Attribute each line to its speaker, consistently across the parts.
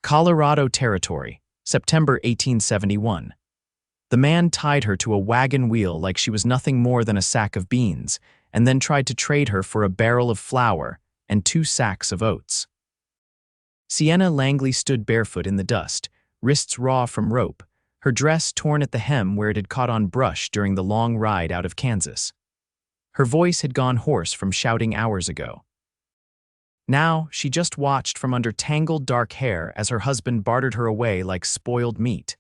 Speaker 1: Colorado Territory, September 1871. The man tied her to a wagon wheel like she was nothing more than a sack of beans, and then tried to trade her for a barrel of flour and 2 sacks of oats. Sienna Langley stood barefoot in the dust, wrists raw from rope, her dress torn at the hem where it had caught on brush during the long ride out of Kansas. Her voice had gone hoarse from shouting hours ago. Now, she just watched from under tangled dark hair as her husband bartered her away like spoiled meat.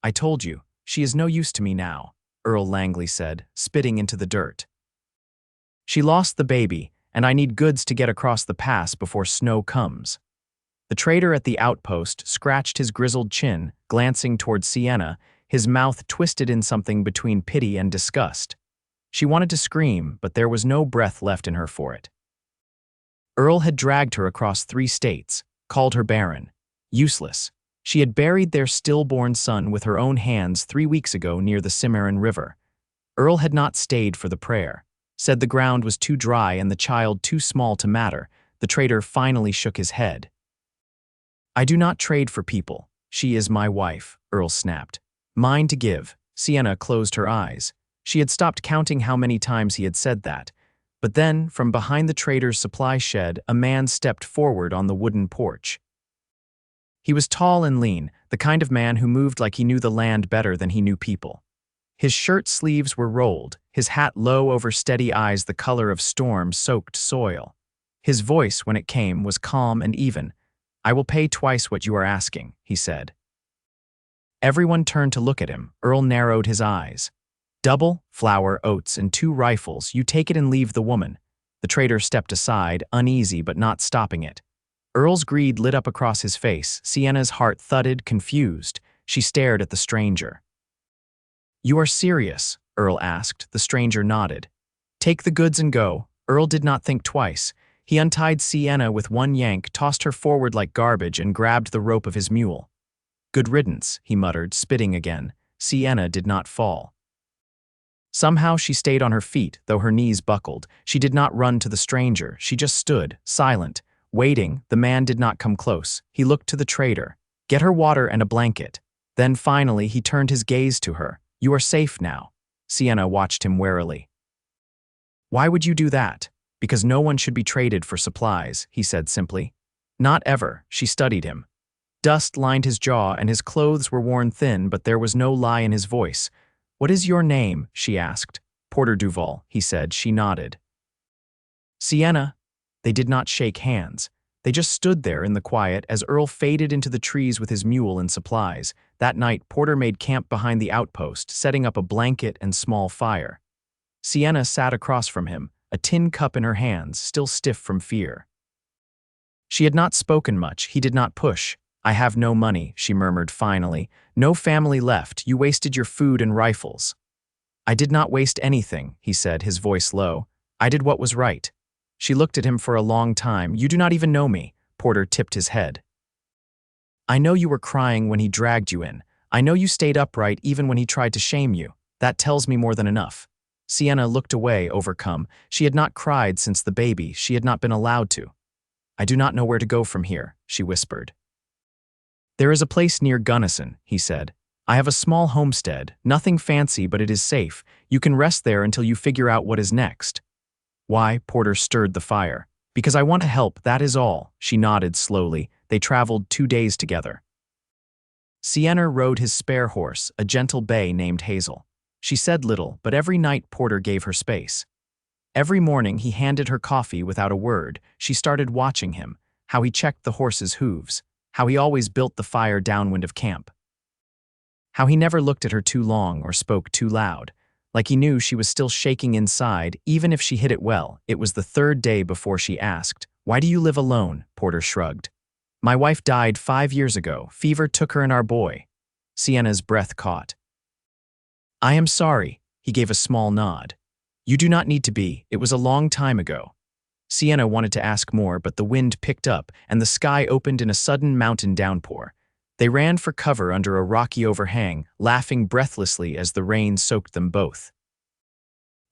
Speaker 1: "I told you, she is no use to me now," Earl Langley said, spitting into the dirt. "She lost the baby, and I need goods to get across the pass before snow comes." The trader at the outpost scratched his grizzled chin, glancing toward Sienna, his mouth twisted in something between pity and disgust. She wanted to scream, but there was no breath left in her for it. Earl had dragged her across 3 states, called her barren, useless. She had buried their stillborn son with her own hands 3 weeks ago near the Cimarron River. Earl had not stayed for the prayer, said the ground was too dry and the child too small to matter. The trader finally shook his head. "I do not trade for people. She is my wife," Earl snapped. "Mine to give." Sienna closed her eyes. She had stopped counting how many times he had said that. But then, from behind the trader's supply shed, a man stepped forward on the wooden porch. He was tall and lean, the kind of man who moved like he knew the land better than he knew people. His shirt sleeves were rolled, his hat low over steady eyes the color of storm-soaked soil. His voice, when it came, was calm and even. "I will pay twice what you are asking," he said. Everyone turned to look at him. Earl narrowed his eyes. "Double, flour, oats, and 2 rifles. You take it and leave the woman." The trader stepped aside, uneasy but not stopping it. Earl's greed lit up across his face. Sienna's heart thudded, confused. She stared at the stranger. "You are serious?" Earl asked. The stranger nodded. "Take the goods and go." Earl did not think twice. He untied Sienna with one yank, tossed her forward like garbage, and grabbed the rope of his mule. "Good riddance," he muttered, spitting again. Sienna did not fall. Somehow she stayed on her feet, though her knees buckled. She did not run to the stranger. She just stood, silent, waiting. The man did not come close. He looked to the trader. "Get her water and a blanket." Then finally he turned his gaze to her. "You are safe now." Sienna watched him warily. "Why would you do that?" "Because no one should be traded for supplies," he said simply. "Not ever." She studied him. Dust lined his jaw and his clothes were worn thin, but there was no lie in his voice. "What is your name?" she asked. "Porter Duvall," he said. She nodded. "Sienna." They did not shake hands. They just stood there in the quiet as Earl faded into the trees with his mule and supplies. That night, Porter made camp behind the outpost, setting up a blanket and small fire. Sienna sat across from him, a tin cup in her hands, still stiff from fear. She had not spoken much. He did not push. "I have no money," she murmured finally. "No family left. You wasted your food and rifles." "I did not waste anything," he said, his voice low. "I did what was right." She looked at him for a long time. "You do not even know me." Porter tipped his head. "I know you were crying when he dragged you in. I know you stayed upright even when he tried to shame you. That tells me more than enough." Sienna looked away, overcome. She had not cried since the baby. She had not been allowed to. "I do not know where to go from here," she whispered. "There is a place near Gunnison," he said. "I have a small homestead, nothing fancy, but it is safe. You can rest there until you figure out what is next." "Why?" Porter stirred the fire. "Because I want to help, that is all." She nodded slowly. They traveled 2 days together. Sienna rode his spare horse, a gentle bay named Hazel. She said little, but every night Porter gave her space. Every morning he handed her coffee without a word. She started watching him, how he checked the horse's hooves, how he always built the fire downwind of camp, how he never looked at her too long or spoke too loud, like he knew she was still shaking inside, even if she hid it well. It was the 3rd day before she asked, "Why do you live alone?" Porter shrugged. "My wife died 5 years ago. Fever took her and our boy." Sienna's breath caught. "I am sorry." He gave a small nod. "You do not need to be. It was a long time ago." Sienna wanted to ask more, but the wind picked up and the sky opened in a sudden mountain downpour. They ran for cover under a rocky overhang, laughing breathlessly as the rain soaked them both.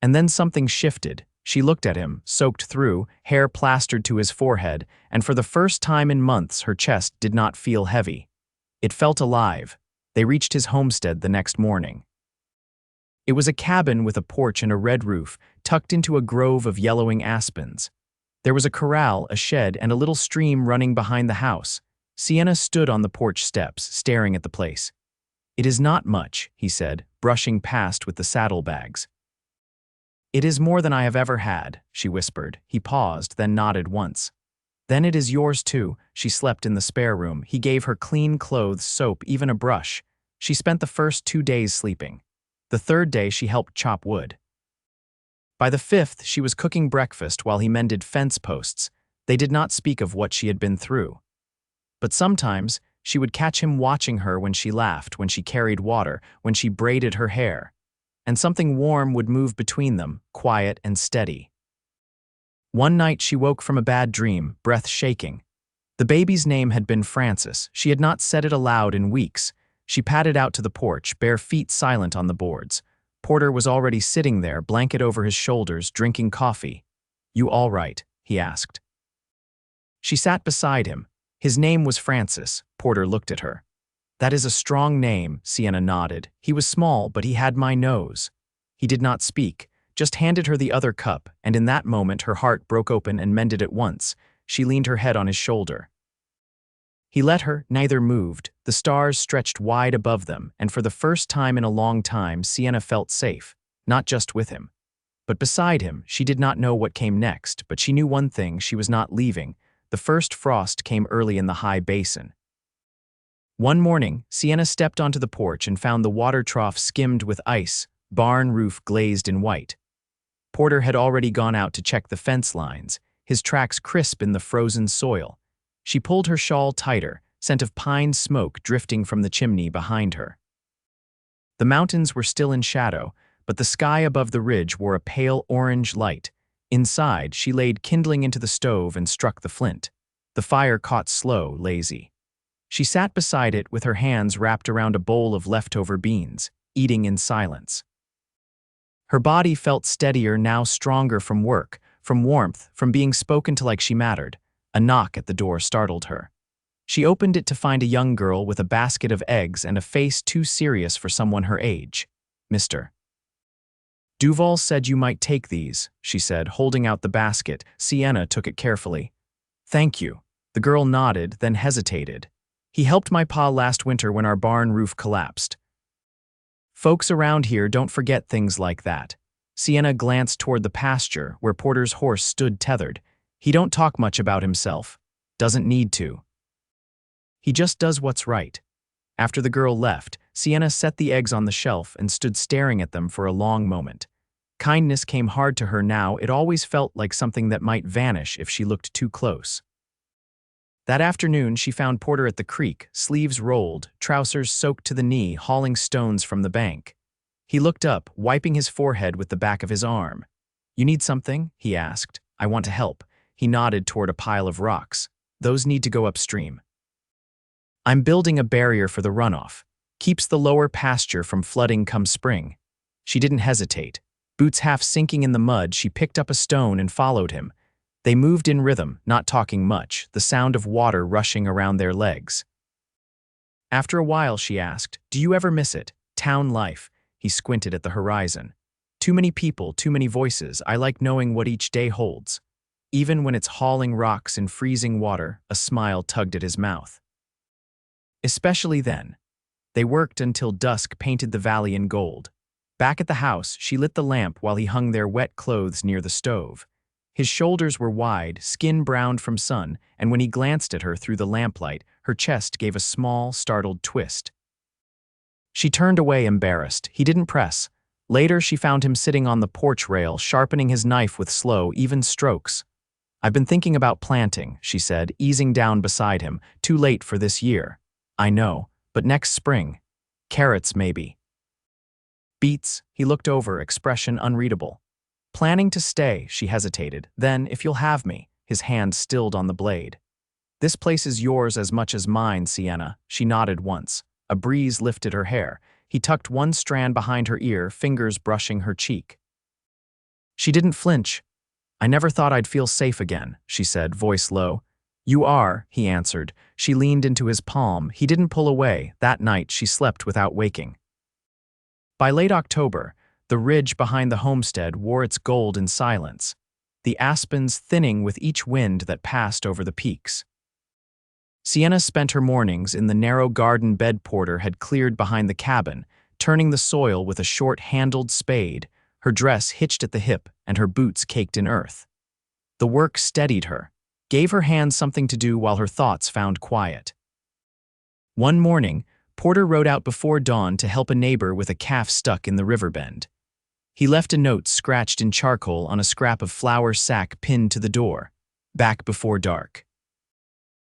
Speaker 1: And then something shifted. She looked at him, soaked through, hair plastered to his forehead, and for the first time in months her chest did not feel heavy. It felt alive. They reached his homestead the next morning. It was a cabin with a porch and a red roof, tucked into a grove of yellowing aspens. There was a corral, a shed, and a little stream running behind the house. Sienna stood on the porch steps, staring at the place. "It is not much," he said, brushing past with the saddlebags. "It is more than I have ever had," she whispered. He paused, then nodded once. "Then it is yours too." She slept in the spare room. He gave her clean clothes, soap, even a brush. She spent the first 2 days sleeping. The third day she helped chop wood. By the fifth, she was cooking breakfast while he mended fence posts. They did not speak of what she had been through. But sometimes, she would catch him watching her when she laughed, when she carried water, when she braided her hair. And something warm would move between them, quiet and steady. One night she woke from a bad dream, breath shaking. The baby's name had been Francis. She had not said it aloud in weeks. She padded out to the porch, bare feet silent on the boards. Porter was already sitting there, blanket over his shoulders, drinking coffee. "You all right?" he asked. She sat beside him. His name was Francis. Porter looked at her. "That is a strong name," Sienna nodded. "He was small, but he had my nose." He did not speak, just handed her the other cup, and in that moment her heart broke open and mended at once. She leaned her head on his shoulder. He let her, neither moved. The stars stretched wide above them, and for the first time in a long time, Sienna felt safe, not just with him, but beside him. She did not know what came next, but she knew one thing: she was not leaving. The first frost came early in the high basin. One morning, Sienna stepped onto the porch and found the water trough skimmed with ice, barn roof glazed in white. Porter had already gone out to check the fence lines, his tracks crisp in the frozen soil. She pulled her shawl tighter, scent of pine smoke drifting from the chimney behind her. The mountains were still in shadow, but the sky above the ridge wore a pale orange light. Inside, she laid kindling into the stove and struck the flint. The fire caught slow, lazy. She sat beside it with her hands wrapped around a bowl of leftover beans, eating in silence. Her body felt steadier now, stronger from work, from warmth, from being spoken to like she mattered. A knock at the door startled her. She opened it to find a young girl with a basket of eggs and a face too serious for someone her age. "Mr. Duvall said you might take these," she said, holding out the basket. Sienna took it carefully. "Thank you." The girl nodded, then hesitated. "He helped my pa last winter when our barn roof collapsed. Folks around here don't forget things like that." Sienna glanced toward the pasture, where Porter's horse stood tethered. "He don't talk much about himself. Doesn't need to. He just does what's right." After the girl left, Sienna set the eggs on the shelf and stood staring at them for a long moment. Kindness came hard to her now. It always felt like something that might vanish if she looked too close. That afternoon, she found Porter at the creek, sleeves rolled, trousers soaked to the knee, hauling stones from the bank. He looked up, wiping his forehead with the back of his arm. "You need something?" he asked. "I want to help." He nodded toward a pile of rocks. "Those need to go upstream. I'm building a barrier for the runoff. Keeps the lower pasture from flooding come spring." She didn't hesitate. Boots half sinking in the mud, she picked up a stone and followed him. They moved in rhythm, not talking much, the sound of water rushing around their legs. After a while, she asked, "Do you ever miss it? Town life?" He squinted at the horizon. "Too many people, too many voices. I like knowing what each day holds." Even when it's hauling rocks in freezing water, a smile tugged at his mouth. Especially then. They worked until dusk painted the valley in gold. Back at the house, she lit the lamp while he hung their wet clothes near the stove. His shoulders were wide, skin browned from sun, and when he glanced at her through the lamplight, her chest gave a small, startled twist. She turned away, embarrassed. He didn't press. Later, she found him sitting on the porch rail, sharpening his knife with slow, even strokes. "I've been thinking about planting," she said, easing down beside him. "Too late for this year." "I know, but next spring. Carrots, maybe." "Beets," he looked over, expression unreadable. "Planning to stay," she hesitated. "Then, if you'll have me," his hand stilled on the blade. "This place is yours as much as mine, Sienna." She nodded once. A breeze lifted her hair. He tucked one strand behind her ear, fingers brushing her cheek. She didn't flinch. I never thought I'd feel safe again, she said, voice low. You are, he answered. She leaned into his palm. He didn't pull away. That night, she slept without waking. By late October, the ridge behind the homestead wore its gold in silence, the aspens thinning with each wind that passed over the peaks. Sienna spent her mornings in the narrow garden bed Porter had cleared behind the cabin, turning the soil with a short-handled spade, her dress hitched at the hip and her boots caked in earth. The work steadied her, gave her hands something to do while her thoughts found quiet. One morning, Porter rode out before dawn to help a neighbor with a calf stuck in the river bend. He left a note scratched in charcoal on a scrap of flour sack pinned to the door, back before dark.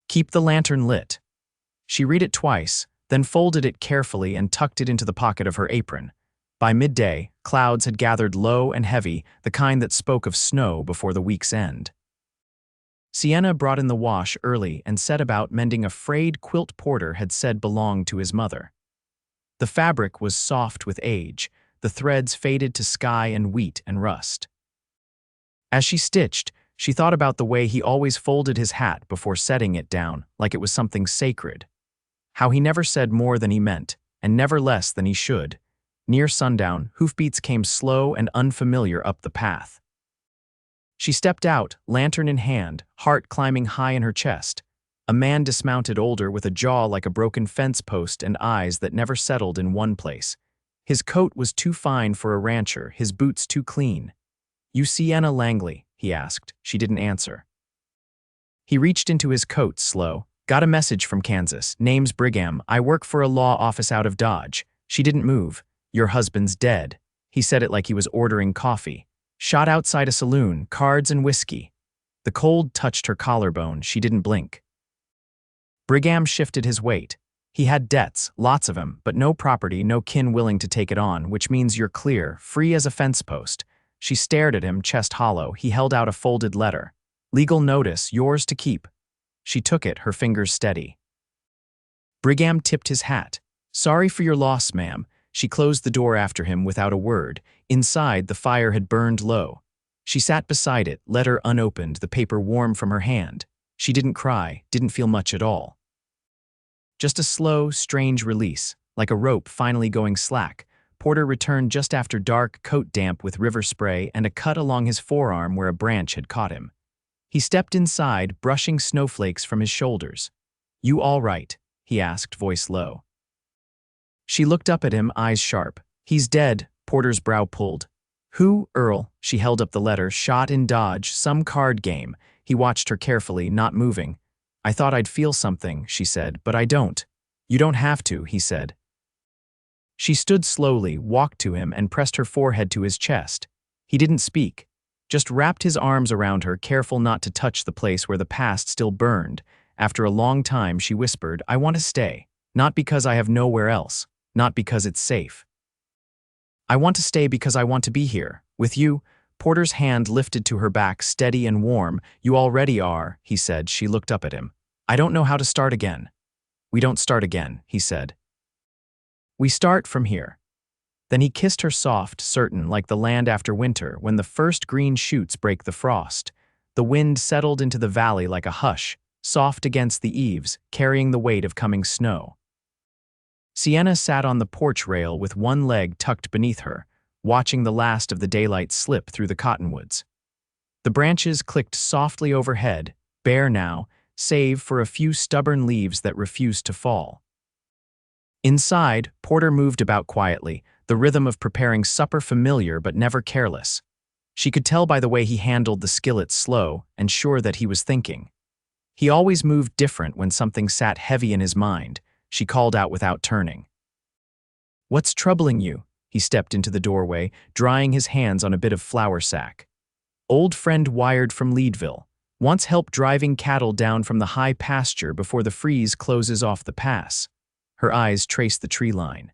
Speaker 1: Keep the lantern lit. She read it twice, then folded it carefully and tucked it into the pocket of her apron. By midday, clouds had gathered low and heavy, the kind that spoke of snow before the week's end. Sienna brought in the wash early and set about mending a frayed quilt Porter had said belonged to his mother. The fabric was soft with age, the threads faded to sky and wheat and rust. As she stitched, she thought about the way he always folded his hat before setting it down, like it was something sacred. How he never said more than he meant, and never less than he should. Near sundown, hoofbeats came slow and unfamiliar up the path. She stepped out, lantern in hand, heart climbing high in her chest. A man dismounted older with a jaw like a broken fence post and eyes that never settled in one place. His coat was too fine for a rancher, his boots too clean. You Sienna Langley? He asked. She didn't answer. He reached into his coat, slow. Got a message from Kansas. Name's Brigham. I work for a law office out of Dodge. She didn't move. Your husband's dead. He said it like he was ordering coffee. Shot outside a saloon, cards and whiskey. The cold touched her collarbone. She didn't blink. Brigham shifted his weight. He had debts, lots of them, but no property, no kin willing to take it on, which means you're clear, free as a fence post. She stared at him, chest hollow. He held out a folded letter. Legal notice, yours to keep. She took it, her fingers steady. Brigham tipped his hat. Sorry for your loss, ma'am. She closed the door after him without a word. Inside, the fire had burned low. She sat beside it, letter unopened, the paper warm from her hand. She didn't cry, didn't feel much at all. Just a slow, strange release, like a rope finally going slack. Porter returned just after dark, coat damp with river spray and a cut along his forearm where a branch had caught him. He stepped inside, brushing snowflakes from his shoulders. You all right? He asked, voice low. She looked up at him, eyes sharp. He's dead, Porter's brow pulled. Who? Earl. She held up the letter, shot in Dodge, some card game. He watched her carefully, not moving. I thought I'd feel something, she said, but I don't. You don't have to, he said. She stood slowly, walked to him, and pressed her forehead to his chest. He didn't speak, just wrapped his arms around her, careful not to touch the place where the past still burned. After a long time, she whispered, I want to stay, not because I have nowhere else, not because it's safe. I want to stay because I want to be here, with you. Porter's hand lifted to her back, steady and warm. You already are, he said. She looked up at him. I don't know how to start again. We don't start again, he said. We start from here. Then he kissed her soft, certain, like the land after winter, when the first green shoots break the frost. The wind settled into the valley like a hush, soft against the eaves, carrying the weight of coming snow. Sienna sat on the porch rail with one leg tucked beneath her, watching the last of the daylight slip through the cottonwoods. The branches clicked softly overhead, bare now, save for a few stubborn leaves that refused to fall. Inside, Porter moved about quietly, the rhythm of preparing supper familiar but never careless. She could tell by the way he handled the skillet slow and sure that he was thinking. He always moved different when something sat heavy in his mind, she called out without turning. What's troubling you? He stepped into the doorway, drying his hands on a bit of flour sack. Old friend wired from Leadville. Wants help driving cattle down from the high pasture before the freeze closes off the pass. Her eyes traced the tree line.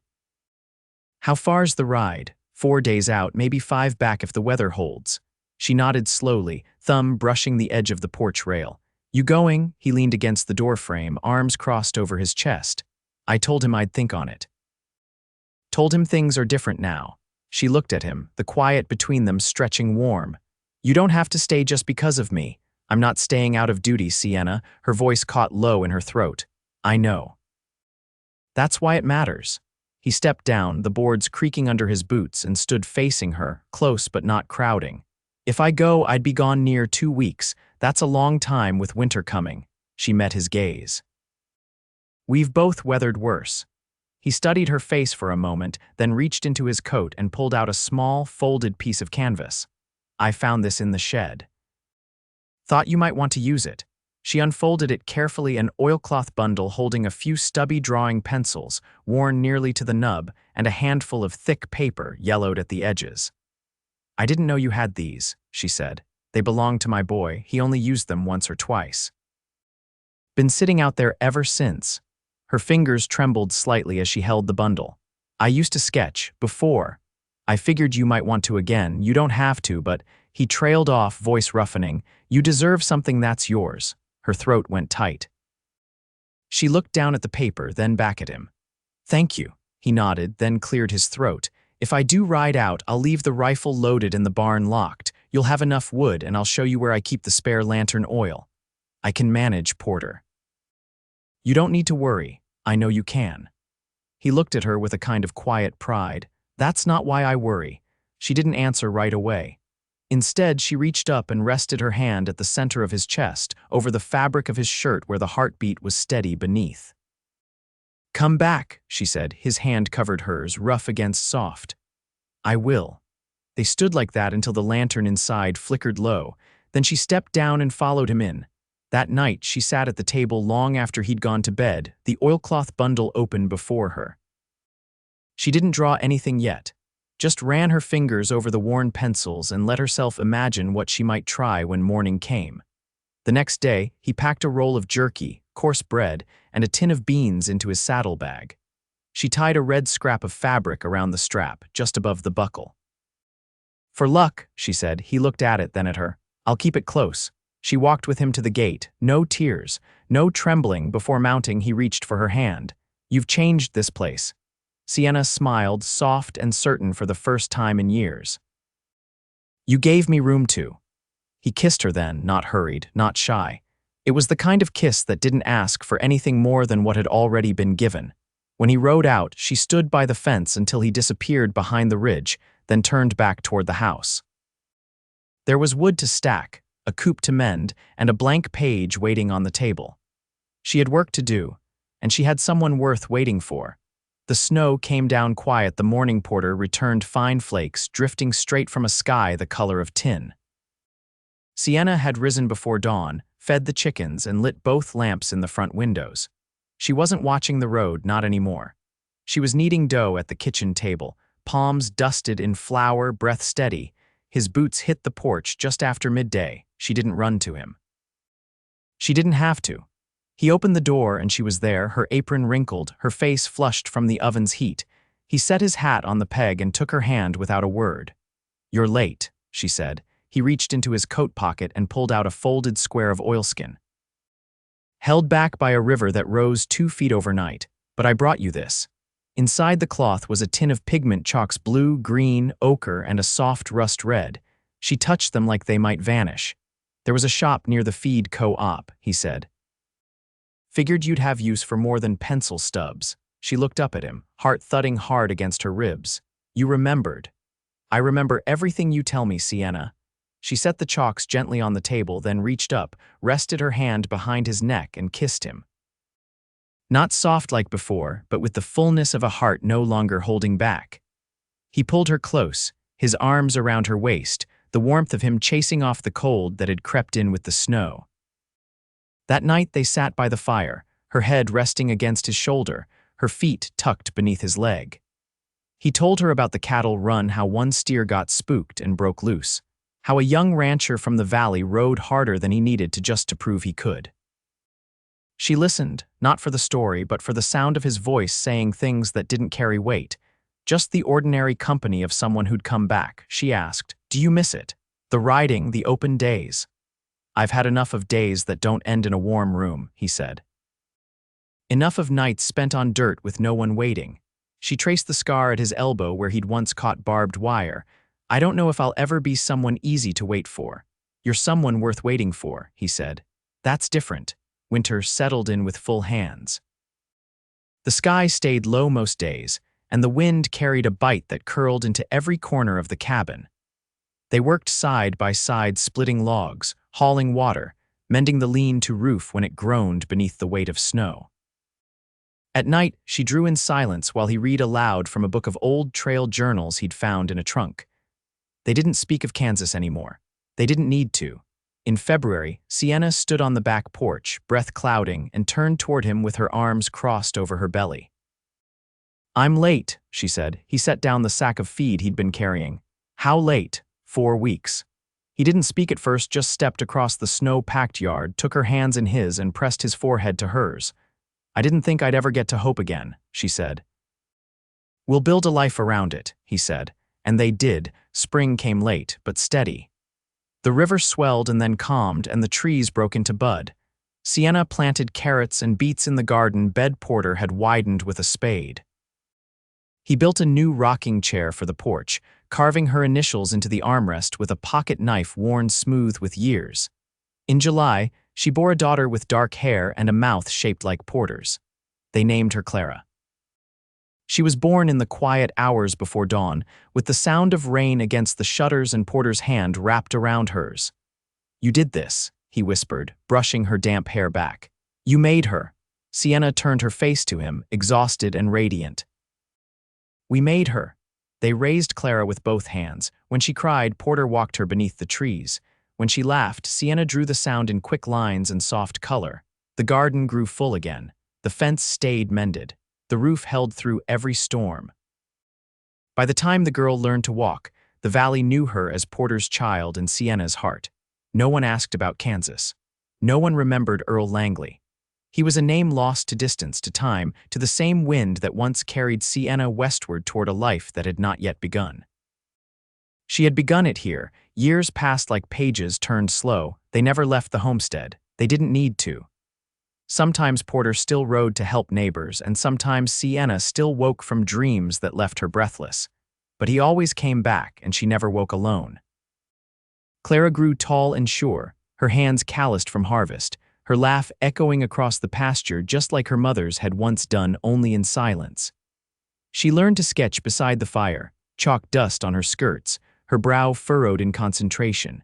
Speaker 1: How far's the ride? 4 days out, maybe 5 back if the weather holds. She nodded slowly, thumb brushing the edge of the porch rail. You going? He leaned against the doorframe, arms crossed over his chest. I told him I'd think on it. Told him things are different now. She looked at him, the quiet between them stretching warm. You don't have to stay just because of me. I'm not staying out of duty, Sienna. Her voice caught low in her throat. I know. That's why it matters. He stepped down, the boards creaking under his boots, and stood facing her, close but not crowding. If I go, I'd be gone near 2 weeks. That's a long time with winter coming. She met his gaze. We've both weathered worse. He studied her face for a moment, then reached into his coat and pulled out a small, folded piece of canvas. I found this in the shed. Thought you might want to use it. She unfolded it carefully, an oilcloth bundle holding a few stubby drawing pencils, worn nearly to the nub, and a handful of thick paper, yellowed at the edges. I didn't know you had these, she said. They belonged to my boy. He only used them once or twice. Been sitting out there ever since. Her fingers trembled slightly as she held the bundle. I used to sketch, before. I figured you might want to again. You don't have to, but… He trailed off, voice roughening. You deserve something that's yours. Her throat went tight. She looked down at the paper, then back at him. Thank you. He nodded, then cleared his throat. If I do ride out, I'll leave the rifle loaded and the barn locked. You'll have enough wood, and I'll show you where I keep the spare lantern oil. I can manage, Porter. You don't need to worry. I know you can. He looked at her with a kind of quiet pride. That's not why I worry. She didn't answer right away. Instead, she reached up and rested her hand at the center of his chest, over the fabric of his shirt where the heartbeat was steady beneath. Come back, she said, his hand covered hers, rough against soft. I will. They stood like that until the lantern inside flickered low. Then she stepped down and followed him in. That night, she sat at the table long after he'd gone to bed, the oilcloth bundle open before her. She didn't draw anything yet. Just ran her fingers over the worn pencils and let herself imagine what she might try when morning came. The next day, he packed a roll of jerky, coarse bread, and a tin of beans into his saddlebag. She tied a red scrap of fabric around the strap, just above the buckle. For luck, she said. He looked at it, then at her. I'll keep it close. She walked with him to the gate, no tears, no trembling. Before mounting, he reached for her hand. You've changed this place. Sienna smiled, soft and certain for the first time in years. You gave me room to. He kissed her then, not hurried, not shy. It was the kind of kiss that didn't ask for anything more than what had already been given. When he rode out, she stood by the fence until he disappeared behind the ridge, then turned back toward the house. There was wood to stack, a coop to mend, and a blank page waiting on the table. She had work to do, and she had someone worth waiting for. The snow came down quiet. The morning porter returned fine flakes, drifting straight from a sky the color of tin. Sienna had risen before dawn, fed the chickens, and lit both lamps in the front windows. She wasn't watching the road, not anymore. She was kneading dough at the kitchen table, palms dusted in flour, breath steady. His boots hit the porch just after midday. She didn't run to him. She didn't have to. He opened the door and she was there, her apron wrinkled, her face flushed from the oven's heat. He set his hat on the peg and took her hand without a word. You're late, she said. He reached into his coat pocket and pulled out a folded square of oilskin. Held back by a river that rose 2 feet overnight, but I brought you this. Inside the cloth was a tin of pigment chalks, blue, green, ochre, and a soft rust red. She touched them like they might vanish. There was a shop near the feed co-op, he said. Figured you'd have use for more than pencil stubs. She looked up at him, heart thudding hard against her ribs. You remembered. I remember everything you tell me, Sienna. She set the chalks gently on the table, then reached up, rested her hand behind his neck, and kissed him. Not soft like before, but with the fullness of a heart no longer holding back. He pulled her close, his arms around her waist, the warmth of him chasing off the cold that had crept in with the snow. That night they sat by the fire, her head resting against his shoulder, her feet tucked beneath his leg. He told her about the cattle run, how one steer got spooked and broke loose, how a young rancher from the valley rode harder than he needed to prove he could. She listened, not for the story, but for the sound of his voice saying things that didn't carry weight, just the ordinary company of someone who'd come back. She asked, do you miss it? The riding, the open days? I've had enough of days that don't end in a warm room, he said. Enough of nights spent on dirt with no one waiting. She traced the scar at his elbow where he'd once caught barbed wire. I don't know if I'll ever be someone easy to wait for. You're someone worth waiting for, he said. That's different. Winter settled in with full hands. The sky stayed low most days, and the wind carried a bite that curled into every corner of the cabin. They worked side by side splitting logs, hauling water, mending the lean-to roof when it groaned beneath the weight of snow. At night, she drew in silence while he read aloud from a book of old trail journals he'd found in a trunk. They didn't speak of Kansas anymore. They didn't need to. In February, Sienna stood on the back porch, breath clouding, and turned toward him with her arms crossed over her belly. "I'm late," she said. He set down the sack of feed he'd been carrying. "How late?" 4 weeks. He didn't speak at first, just stepped across the snow-packed yard, took her hands in his, and pressed his forehead to hers. "I didn't think I'd ever get to hope again," she said. "We'll build a life around it," he said. And they did. Spring came late, but steady. The river swelled and then calmed, and the trees broke into bud. Sienna planted carrots and beets in the garden Bed Porter had widened with a spade. He built a new rocking chair for the porch, carving her initials into the armrest with a pocket knife worn smooth with years. In July, she bore a daughter with dark hair and a mouth shaped like Porter's. They named her Clara. She was born in the quiet hours before dawn, with the sound of rain against the shutters and Porter's hand wrapped around hers. "You did this," he whispered, brushing her damp hair back. "You made her." Sienna turned her face to him, exhausted and radiant. "We made her." They raised Clara with both hands. When she cried, Porter walked her beneath the trees. When she laughed, Sienna drew the sound in quick lines and soft color. The garden grew full again. The fence stayed mended. The roof held through every storm. By the time the girl learned to walk, the valley knew her as Porter's child and Sienna's heart. No one asked about Kansas. No one remembered Earl Langley. He was a name lost to distance, to time, to the same wind that once carried Sienna westward toward a life that had not yet begun. She had begun it here. Years passed like pages turned slow. They never left the homestead. They didn't need to. Sometimes Porter still rode to help neighbors, and sometimes Sienna still woke from dreams that left her breathless. But he always came back, and she never woke alone. Clara grew tall and sure, her hands calloused from harvest, her laugh echoing across the pasture just like her mother's had once done, only in silence. She learned to sketch beside the fire, chalk dust on her skirts, her brow furrowed in concentration.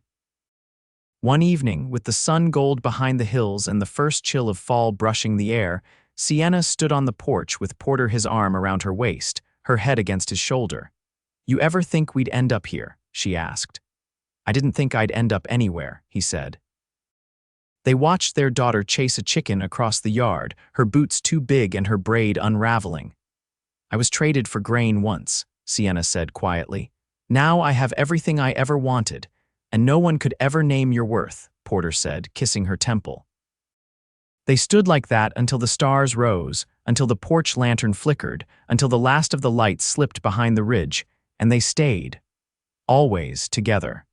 Speaker 1: One evening, with the sun gold behind the hills and the first chill of fall brushing the air, Sienna stood on the porch with Porter, his arm around her waist, her head against his shoulder. "You ever think we'd end up here?" she asked. "I didn't think I'd end up anywhere," he said. They watched their daughter chase a chicken across the yard, her boots too big and her braid unraveling. "I was traded for grain once," Sienna said quietly. "Now I have everything I ever wanted. And no one could ever name your worth," Porter said, kissing her temple. They stood like that until the stars rose, until the porch lantern flickered, until the last of the light slipped behind the ridge, and they stayed. Always together.